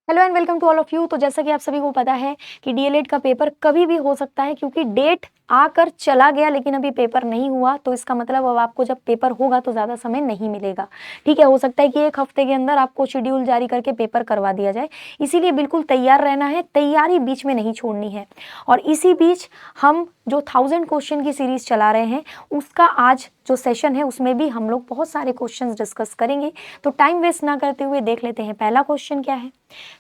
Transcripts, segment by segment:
Hello and welcome to all of you. तो जैसा कि आप सभी को पता है कि डीएलएड का पेपर कभी भी हो सकता है, क्योंकि डेट आकर चला गया लेकिन अभी पेपर नहीं हुआ। तो इसका मतलब अब आपको जब पेपर होगा तो ज़्यादा समय नहीं मिलेगा। ठीक है, हो सकता है कि एक हफ्ते के अंदर आपको शेड्यूल जारी करके पेपर करवा दिया जाए, इसीलिए बिल्कुल तैयार रहना है, तैयारी बीच में नहीं छोड़नी है। और इसी बीच हम जो 1000 क्वेश्चन की सीरीज चला रहे हैं उसका आज जो सेशन है उसमें भी हम लोग बहुत सारे क्वेश्चंस डिस्कस करेंगे। तो टाइम वेस्ट ना करते हुए देख लेते हैं पहला क्वेश्चन क्या है।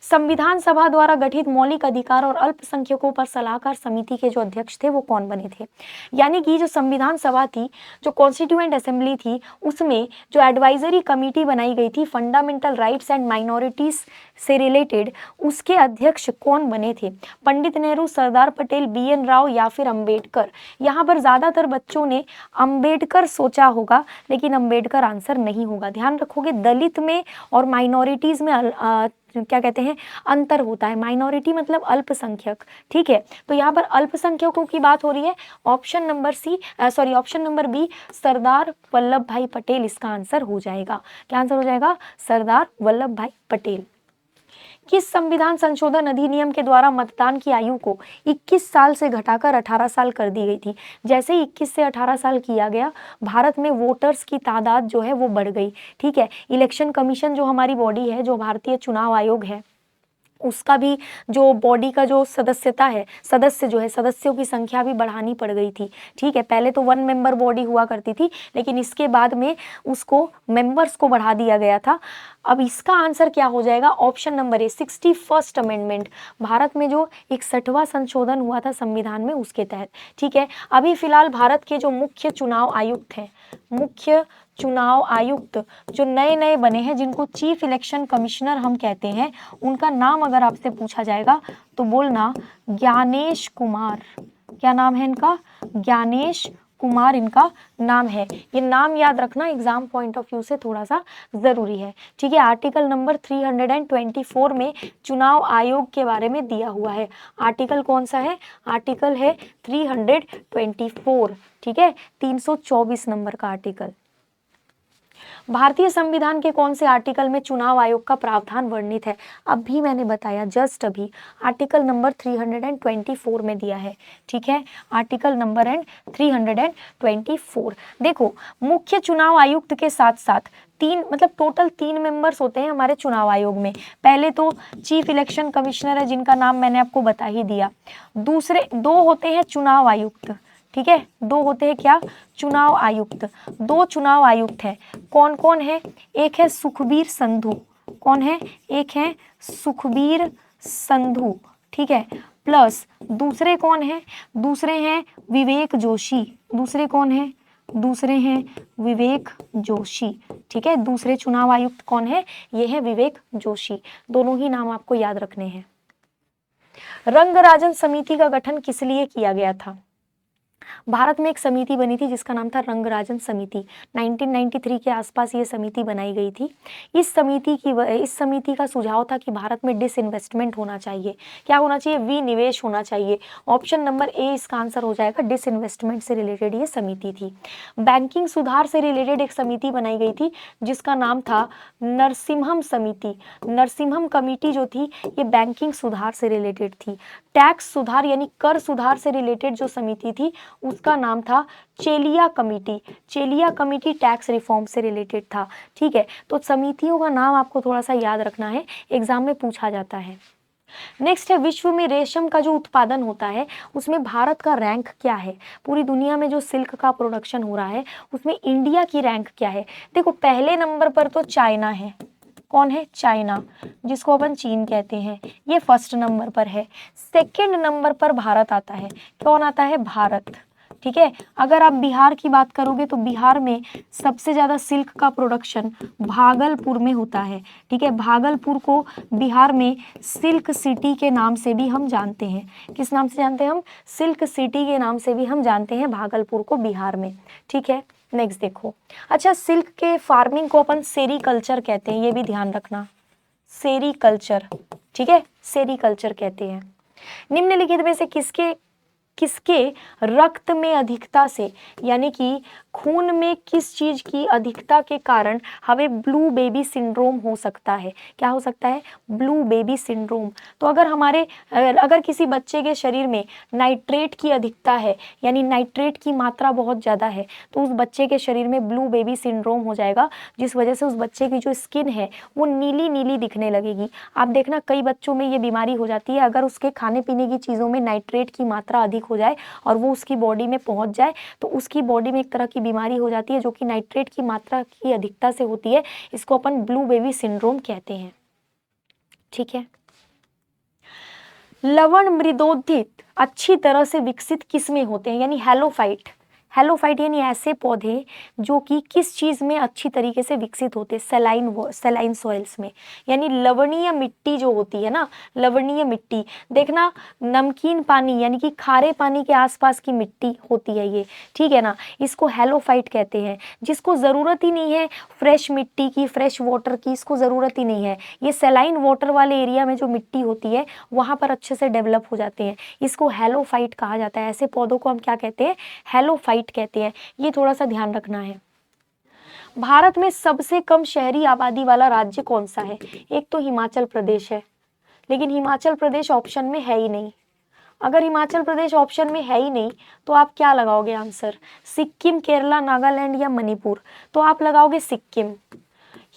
संविधान सभा द्वारा गठित मौलिक अधिकार और अल्पसंख्यकों पर सलाहकार समिति के जो अध्यक्ष थे वो कौन बने थे। यानी कि जो संविधान सभा थी, जो कॉन्स्टिट्यूएंट असेंबली थी, उसमें जो एडवाइजरी कमेटी बनाई गई थी फंडामेंटल राइट्स एंड माइनॉरिटीज से रिलेटेड, उसके अध्यक्ष कौन बने थे। पंडित नेहरू, सरदार पटेल, बीएन राव या फिर अंबेडकर। यहाँ पर ज्यादातर बच्चों ने अंबेडकर सोचा होगा, लेकिन अंबेडकर आंसर नहीं होगा। ध्यान रखोगे, दलित में और माइनॉरिटीज में क्या कहते हैं, अंतर होता है। माइनॉरिटी मतलब अल्पसंख्यक। ठीक है, तो यहाँ पर अल्पसंख्यकों की बात हो रही है। Option number B Sardar Vallabh भाई पटेल इसका आंसर हो जाएगा। क्या आंसर हो जाएगा? सरदार वल्लभ भाई पटेल। किस संविधान संशोधन अधिनियम के द्वारा मतदान की आयु को 21 साल से घटाकर 18 साल कर दी गई थी। जैसे ही 21 से 18 साल किया गया, भारत में वोटर्स की तादाद जो है वो बढ़ गई। ठीक है, इलेक्शन कमीशन जो हमारी बॉडी है, जो भारतीय चुनाव आयोग है, उसका भी जो बॉडी का जो सदस्यता है, सदस्य जो है, सदस्यों की संख्या भी बढ़ानी पड़ गई थी। ठीक है, पहले तो 1 मेंबर बॉडी हुआ करती थी, लेकिन इसके बाद में उसको मेंबर्स को बढ़ा दिया गया था। अब इसका आंसर क्या हो जाएगा? Option number A 61st amendment. Bharat में जो 61वां संशोधन हुआ था संविधान में, उसके तहत। ठीक है, अभी फिलहाल भारत के जो मुख्य चुनाव आयुक्त हैं, मुख्य चुनाव आयुक्त जो नए नए बने हैं, जिनको चीफ इलेक्शन कमिश्नर हम कहते हैं, उनका नाम अगर आपसे पूछा जाएगा तो बोलना ज्ञानेश कुमार। क्या नाम है इनका? ज्ञानेश कुमार इनका नाम है। ये नाम याद रखना, एग्जाम पॉइंट ऑफ व्यू से थोड़ा सा जरूरी है। ठीक है, आर्टिकल नंबर 324 में चुनाव आयोग के बारे में दिया हुआ है। आर्टिकल कौन सा है? आर्टिकल है 324। ठीक है, 324 नंबर का आर्टिकल। भारतीय संविधान के कौन से आर्टिकल में चुनाव आयोग का प्रावधान वर्णित है? अभी मैंने बताया, जस्ट अभी, आर्टिकल नंबर 324 में दिया है। ठीक है, आर्टिकल नंबर 324। देखो, मुख्य चुनाव आयुक्त के साथ साथ टोटल 3 मेंबर्स होते हैं हमारे चुनाव आयोग में। पहले तो चीफ इलेक्शन कमिश्नर है, जिनका नाम मैंने आपको बता ही दिया। दूसरे 2 होते हैं चुनाव आयुक्त। ठीक है, 2 होते हैं क्या? चुनाव आयुक्त। 2 चुनाव आयुक्त हैं। कौन कौन है? एक है सुखबीर संधू। कौन है? एक है सुखबीर संधू। ठीक है, प्लस दूसरे कौन है? दूसरे हैं विवेक जोशी। दूसरे कौन है? दूसरे हैं विवेक जोशी। ठीक है, दूसरे चुनाव आयुक्त कौन है? ये है विवेक जोशी। दोनों ही नाम आपको याद रखने हैं। रंगराजन समिति का गठन किस लिए किया गया था? भारत में एक समिति बनी थी जिसका नाम था रंगराजन समिति। 1993 के आसपास ये समिति बनाई गई थी। इस समिति का सुझाव था कि भारत में डिसइन्वेस्टमेंट होना चाहिए। क्या होना चाहिए? विनिवेश होना चाहिए। ऑप्शन नंबर ए इसका आंसर हो जाएगा। डिसइन्वेस्टमेंट से रिलेटेड ये समिति थी। बैंकिंग सुधार से रिलेटेड एक समिति बनाई गई थी जिसका नाम था नरसिम्हम समिति। नरसिम्हम कमेटी जो थी ये बैंकिंग सुधार से रिलेटेड थी। टैक्स सुधार यानी कर सुधार से रिलेटेड जो समिति थी उसका नाम था Chelliah committee. Chelliah committee tax reform से रिलेटेड था। ठीक है, तो समितियों का नाम आपको थोड़ा सा याद रखना है, एग्जाम में पूछा जाता है। नेक्स्ट है, विश्व में रेशम का जो उत्पादन होता है उसमें भारत का रैंक क्या है? पूरी दुनिया में जो सिल्क का प्रोडक्शन हो रहा है उसमें इंडिया की रैंक क्या है? देखो, पहले नंबर पर तो चाइना है। कौन है? चाइना, जिसको अपन चीन कहते हैं, ये फर्स्ट नंबर पर है। सेकंड नंबर पर भारत आता है। कौन आता है? भारत। ठीक है, अगर आप बिहार की बात करोगे तो बिहार में सबसे ज्यादा सिल्क का प्रोडक्शन भागलपुर में होता है। ठीक है, भागलपुर को बिहार में सिल्क सिटी के नाम से भी हम जानते हैं। किस नाम से जानते हैं हम? सिल्क सिटी के नाम से भी हम जानते हैं भागलपुर को बिहार में। ठीक है, नेक्स्ट देखो। अच्छा, सिल्क के फार्मिंग को अपन सेरीकल्चर कहते हैं, ये भी ध्यान रखना। सेरीकल्चर। ठीक है, सेरीकल्चर कहते हैं। निम्नलिखित में से किसके किसके रक्त में अधिकता से, यानी कि खून में किस चीज की अधिकता के कारण हमें ब्लू बेबी सिंड्रोम हो सकता है। क्या हो सकता है? Blue baby syndrome. तो अगर किसी बच्चे के शरीर में नाइट्रेट की अधिकता है, यानी नाइट्रेट की मात्रा बहुत ज़्यादा है, तो उस बच्चे के शरीर में ब्लू बेबी सिंड्रोम हो जाएगा, जिस वजह से उस बच्चे की जो स्किन है वो नीली नीली दिखने लगेगी। आप देखना कई बच्चों में ये बीमारी हो जाती है, अगर उसके खाने पीने की चीज़ों में नाइट्रेट की मात्रा अधिक हो जाए और वो उसकी बॉडी में पहुंच जाए, तो उसकी बॉडी में एक तरह की बीमारी हो जाती है जो कि नाइट्रेट की मात्रा की अधिकता से होती है। इसको अपन ब्लू बेबी सिंड्रोम कहते हैं। ठीक है। लवण मृदोद्भिद अच्छी तरह से विकसित किस में होते हैं, यानी हेलोफाइट। हेलोफाइट यानी ऐसे पौधे जो कि किस चीज में अच्छी तरीके से विकसित होते हैं? सेलाइन सॉइल्स में, यानी लवणीय मिट्टी जो होती है ना, लवणीय मिट्टी। देखना नमकीन पानी यानी कि खारे पानी के आसपास की मिट्टी होती है ये, ठीक है ना, इसको हेलोफाइट कहते हैं। जिसको ज़रूरत ही नहीं है फ्रेश मिट्टी की, फ्रेश वाटर की, इसको ज़रूरत ही नहीं है, ये सेलाइन वाटर वाले एरिया में जो मिट्टी होती है वहाँ पर अच्छे से डेवलप हो जाते हैं, इसको हेलोफाइट कहा जाता है। ऐसे पौधों को हम क्या कहते हैं? हेलोफाइट कहते हैं। ये थोड़ा सा ध्यान रखना है। भारत में सबसे कम शहरी आबादी वाला राज्य कौन सा है? एक तो हिमाचल प्रदेश है, लेकिन हिमाचल प्रदेश ऑप्शन में है ही नहीं। अगर हिमाचल प्रदेश ऑप्शन में है ही नहीं तो आप क्या लगाओगे आंसर? सिक्किम, केरला, नागालैंड या मणिपुर? तो आप लगाओगे सिक्किम।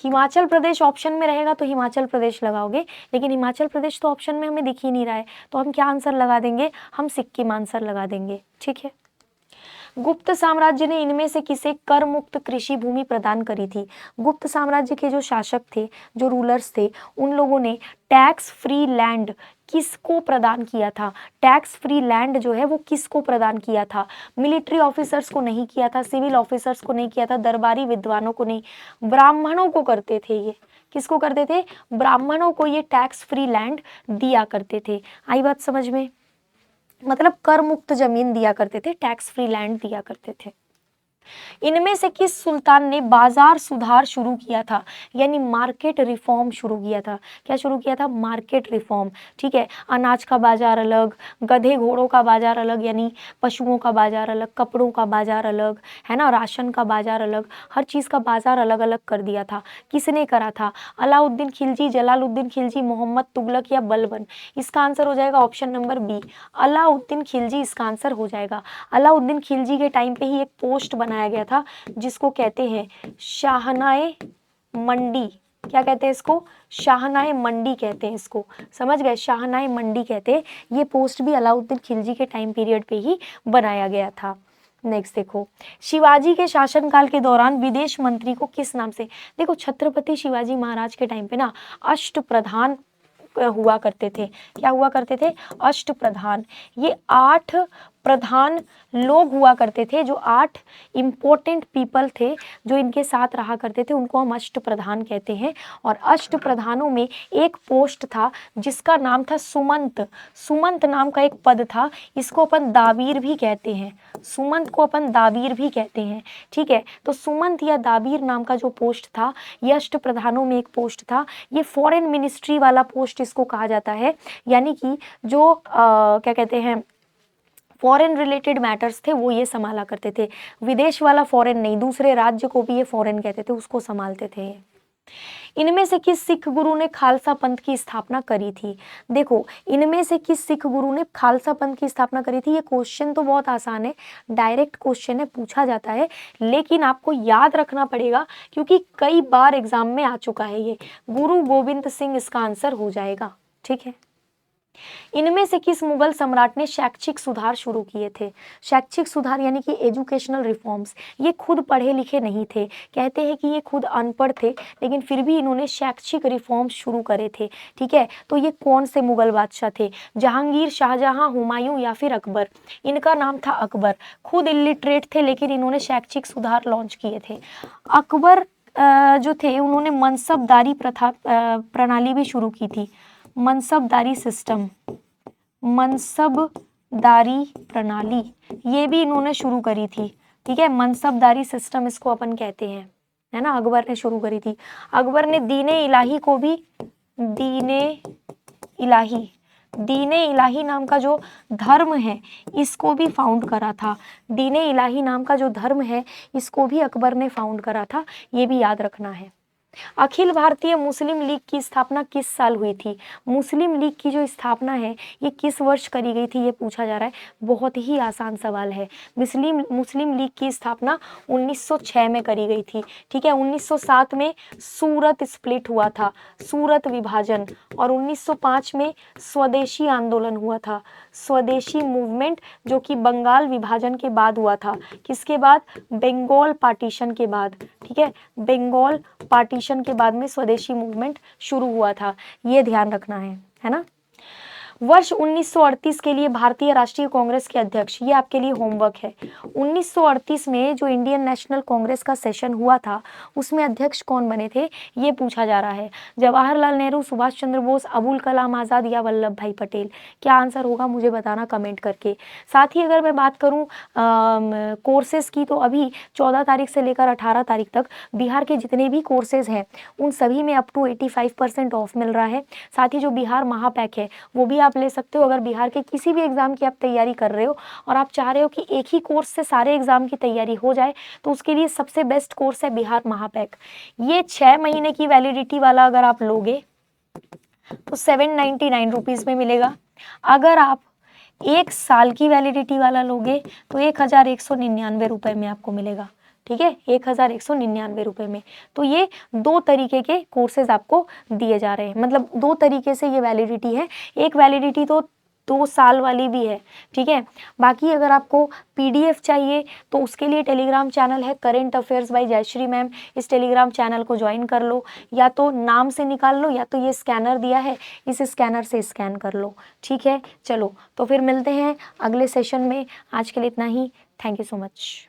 हिमाचल प्रदेश ऑप्शन में रहेगा तो हिमाचल प्रदेश लगाओगे, लेकिन हिमाचल प्रदेश तो ऑप्शन में हमें दिख ही नहीं रहा है, तो हम क्या आंसर लगा देंगे? हम सिक्किम आंसर लगा देंगे। ठीक है। गुप्त साम्राज्य ने इनमें से किसे कर मुक्त कृषि भूमि प्रदान करी थी? गुप्त साम्राज्य के जो शासक थे, जो रूलर्स थे, उन लोगों ने टैक्स फ्री लैंड किसको प्रदान किया था? टैक्स फ्री लैंड जो है वो किसको प्रदान किया था? मिलिट्री ऑफिसर्स को नहीं किया था, सिविल ऑफिसर्स को नहीं किया था, दरबारी विद्वानों को नहीं, ब्राह्मणों को करते थे ये। किसको करते थे? ब्राह्मणों को ये टैक्स फ्री लैंड दिया करते थे। आई बात समझ में? मतलब कर मुक्त जमीन दिया करते थे, टैक्स फ्री लैंड दिया करते थे। इनमें से किस सुल्तान ने बाजार सुधार शुरू किया था, यानी मार्केट रिफॉर्म शुरू किया था? क्या शुरू किया था? Market reform. ठीक है। अनाज का बाजार अलग, गधे घोड़ों का बाजार अलग, यानी पशुओं का बाजार अलग, कपड़ों का बाजार अलग, है ना, राशन का बाजार अलग, हर चीज का बाजार अलग अलग कर दिया था। किसने करा था? अलाउद्दीन खिलजी, जलालुद्दीन खिलजी, मोहम्मद तुगलक या बलबन? इसका आंसर हो जाएगा option number B, Alauddin Khilji इसका आंसर हो जाएगा। अलाउद्दीन खिलजी के टाइम पे ही एक पोस्ट बनाया गया था जिसको कहते हैं शाहनाए मंडी। क्या कहते हैं इसको? शाहनाए मंडी कहते हैं इसको। समझ गए? शाहनाए मंडी कहते हैं। ये पोस्ट भी अलाउद्दीन खिलजी के टाइम पीरियड पे ही बनाया गया था। नेक्स्ट देखो, शिवाजी के शासनकाल के दौरान विदेश मंत्री को किस नाम से? देखो छत्रपति शिवाजी महाराज के टाइम पे ना अष्टप्रधान हुआ करते थे। क्या हुआ करते थे? अष्टप्रधान। ये 8 प्रधान लोग हुआ करते थे, जो 8 इम्पोर्टेंट पीपल थे जो इनके साथ रहा करते थे, उनको हम अष्टप्रधान कहते हैं। और अष्टप्रधानों में एक पोस्ट था जिसका नाम था सुमंत। सुमंत नाम का एक पद था, इसको अपन दावीर भी कहते हैं। सुमंत को अपन दावीर भी कहते हैं। ठीक है। तो सुमंत या दावीर नाम का जो पोस्ट था, ये अष्टप्रधानों में एक पोस्ट था। ये फॉरेन मिनिस्ट्री वाला पोस्ट इसको कहा जाता है, यानी कि जो क्या कहते हैं, फॉरेन रिलेटेड मैटर्स थे वो ये संभाला करते थे। विदेश वाला फॉरेन नहीं, दूसरे राज्य को भी ये फॉरेन कहते थे, उसको संभालते थे। इनमें से किस सिख गुरु ने खालसा पंथ की स्थापना करी थी? देखो इनमें से किस सिख गुरु ने खालसा पंथ की स्थापना करी थी? ये क्वेश्चन तो बहुत आसान है, डायरेक्ट क्वेश्चन है, पूछा जाता है, लेकिन आपको याद रखना पड़ेगा क्योंकि कई बार एग्जाम में आ चुका है ये। गुरु गोविंद सिंह इसका आंसर हो जाएगा। ठीक है। इनमें से किस मुगल सम्राट ने शैक्षिक सुधार शुरू किए थे? शैक्षिक सुधार यानी कि एजुकेशनल रिफॉर्म्स। ये खुद पढ़े लिखे नहीं थे, कहते हैं कि ये खुद अनपढ़ थे, लेकिन फिर भी इन्होंने शैक्षिक रिफॉर्म्स शुरू करे थे। ठीक है। तो ये कौन से मुगल बादशाह थे? जहांगीर, शाहजहां, हुमायूं या फिर अकबर? इनका नाम था अकबर। खुद इलिटरेट थे लेकिन इन्होंने शैक्षिक सुधार लॉन्च किए थे। अकबर जो थे उन्होंने मनसबदारी प्रथा प्रणाली भी शुरू की थी। मनसबदारी सिस्टम, मनसबदारी प्रणाली, ये भी इन्होंने शुरू करी थी। ठीक है। मनसबदारी सिस्टम इसको अपन कहते हैं, है ना, अकबर ने शुरू करी थी। अकबर ने दीने इलाही को भी, दीने इलाही, दीने इलाही नाम का जो धर्म है इसको भी फाउंड करा था। दीने इलाही नाम का जो धर्म है इसको भी अकबर ने फाउंड करा था, ये भी याद रखना है। अखिल भारतीय मुस्लिम लीग की स्थापना किस साल हुई थी? मुस्लिम लीग की जो स्थापना है ये किस वर्ष करी गई थी, ये पूछा जा रहा है। बहुत ही आसान सवाल है। मुस्लिम लीग की स्थापना 1906 में करी गई थी। ठीक है, 1907 में सूरत स्प्लिट हुआ था, सूरत विभाजन, और 1905 में स्वदेशी आंदोलन हुआ था, स्वदेशी मूवमेंट, जो कि बंगाल विभाजन के बाद हुआ था। किसके बाद? बंगाल पार्टीशन के बाद। ठीक है, बंगाल पार्टीशन के बाद में स्वदेशी मूवमेंट शुरू हुआ था, ये ध्यान रखना है ना। वर्ष 1938 के लिए भारतीय राष्ट्रीय कांग्रेस के अध्यक्ष, ये आपके लिए होमवर्क है। 1938 में जो इंडियन नेशनल कांग्रेस का सेशन हुआ था उसमें अध्यक्ष कौन बने थे, ये पूछा जा रहा है। जवाहरलाल नेहरू, सुभाष चंद्र बोस, अबुल कलाम आज़ाद या वल्लभ भाई पटेल? क्या आंसर होगा मुझे बताना कमेंट करके। साथ ही अगर मैं बात करूँ कोर्सेज की, तो अभी 14 तारीख से लेकर 18 तारीख तक बिहार के जितने भी कोर्सेज हैं उन सभी में अप टू 85% ऑफ मिल रहा है। साथ ही जो बिहार महापैक है वो भी आप ले सकते हो। अगर बिहार के किसी भी एग्जाम की आप तैयारी कर रहे हो और आप चाह रहे हो कि एक ही कोर्स से सारे एग्जाम की तैयारी हो जाए, तो उसके लिए सबसे बेस्ट कोर्स है बिहार महापैक। ये 6 महीने की वैलिडिटी वाला अगर आप लोगे तो 799 रुपीज़ में मिलेगा। अगर आप 1 साल की वैलिडिटी वाला लोगे तो 1199 रुपये में आपको मिलेगा। ठीक है, 1199 रुपये में। तो ये 2 तरीके के कोर्सेज आपको दिए जा रहे हैं, मतलब 2 तरीके से ये वैलिडिटी है। एक वैलिडिटी तो 2 साल वाली भी है। ठीक है, बाकी अगर आपको PDF चाहिए तो उसके लिए टेलीग्राम चैनल है current affairs by Jayashree ma'am, इस टेलीग्राम चैनल को ज्वाइन कर लो, या तो नाम से निकाल लो या तो ये स्कैनर दिया है इस स्कैनर से स्कैन कर लो। ठीक है, चलो तो फिर मिलते हैं अगले सेशन में। आज के लिए इतना ही। Thank you so much.